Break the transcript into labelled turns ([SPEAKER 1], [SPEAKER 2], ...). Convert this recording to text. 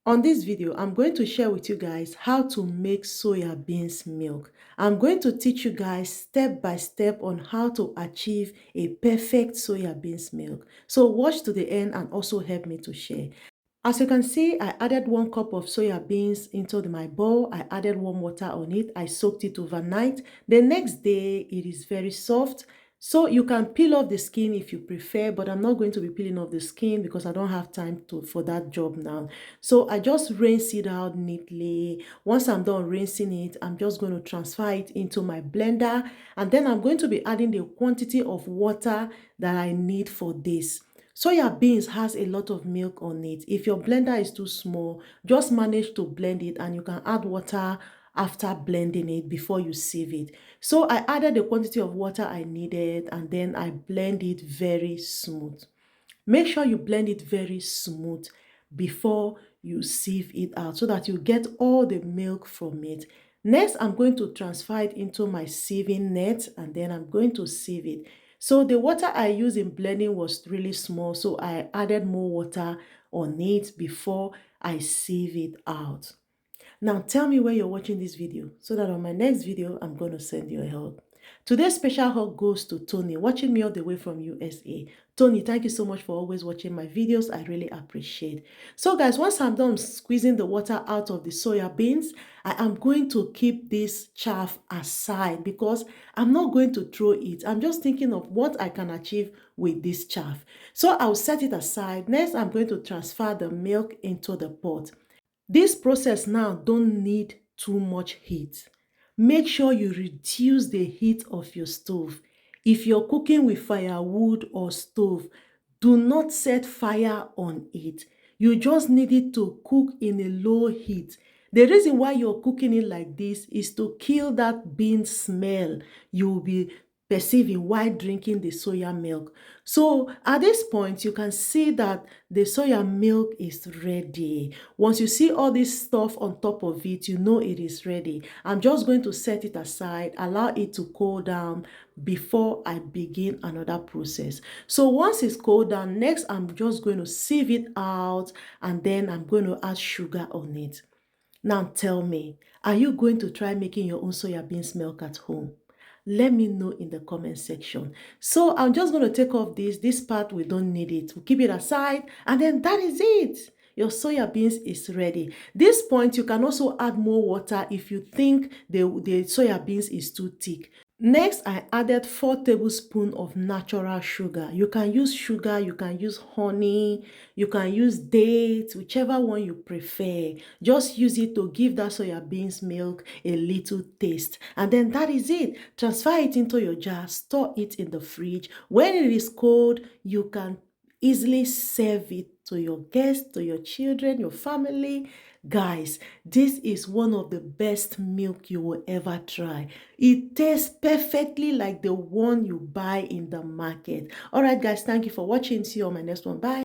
[SPEAKER 1] On this video, I'm going to share with you guys how to make soya beans milk. I'm going to teach you guys step by step on how to achieve a perfect soya beans milk. So watch to the end and also help me to share. As you can see, I added 1 cup of soya beans into my bowl. I added warm water on it. I soaked it overnight. The next day, it is very soft. So you can peel off the skin if you prefer, but I'm not going to be peeling off the skin because I don't have time for that job now. So I just rinse it out neatly. Once I'm done rinsing it, I'm just going to transfer it into my blender, and then I'm going to be adding the quantity of water that I need for this. Soya beans has a lot of milk on it. If your blender is too small, just manage to blend it, and you can add water after blending it before you sieve it. So I added the quantity of water I needed, and then I blend it very smooth. Make sure you blend it very smooth before you sieve it out so that you get all the milk from it. Next, I'm going to transfer it into my sieving net, and then I'm going to sieve it. So the water I used in blending was really small, so I added more water on it before I sieve it out. Now tell me where you're watching this video so that on my next video, I'm going to send you a hug. Today's special hug goes to Tony, watching me all the way from USA. Tony, thank you so much for always watching my videos. I really appreciate. So guys, once I'm done squeezing the water out of the soya beans, I am going to keep this chaff aside because I'm not going to throw it. I'm just thinking of what I can achieve with this chaff. So I'll set it aside. Next, I'm going to transfer the milk into the pot. This process now don't need too much heat. Make sure you reduce the heat of your stove. If you're cooking with firewood or stove, do not set fire on it. You just need it to cook in a low heat. The reason why you're cooking it like this is to kill that bean smell you will be perceiving while drinking the soya milk. So at this point, you can see that the soya milk is ready. Once you see all this stuff on top of it, you know it is ready. I'm just going to set it aside, allow it to cool down before I begin another process. So once it's cooled down, next I'm just going to sieve it out, and then I'm going to add sugar on it. Now tell me, are you going to try making your own soya beans milk at home? Let me know in the comment section. So I'm just going to take off this part. We don't need it. We'll keep it aside, and then that is it. Your soya beans is ready. This point, you can also add more water if you think the soya beans is too thick. Next, I added 4 tablespoons of natural sugar. You can use sugar, you can use honey, you can use dates, whichever one you prefer. Just use it to give that soya beans milk a little taste. And then that is it. Transfer it into your jar, store it in the fridge. When it is cold, you can easily serve it to your guests, to your children, your family. Guys, this is one of the best milk you will ever try. It tastes perfectly like the one you buy in the market. All right, guys, thank you for watching. See you on my next one. Bye.